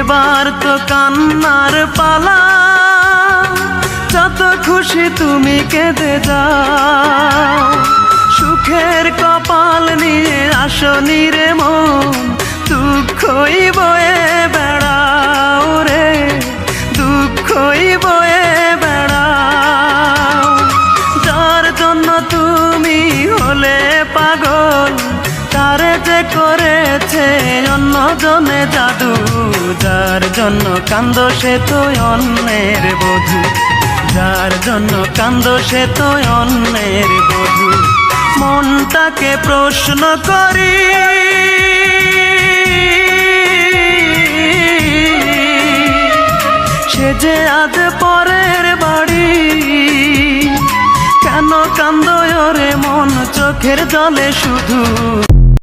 এবার তো কান্নার পালা, যত খুশি তুমি কেঁদে যাও। সুখের কপাল নিয়ে আসনি রে মন, দুঃখই বয়ে বেড়াও রে, দুঃখই বয়ে বেড়াও। যার জন্য তুমি হলে পাগল, তারে যে করেছে অন্যজনে জাদু। যার জন্য কান্দো সে তো অন্যের বধূ, যার জন্য কান্দো সে তো অন্যের বধূ। মনটাকে প্রশ্ন করি, সে যে আজ পরের বাড়ি। কেন কান্দো রে মন চোখের জলে শুধু,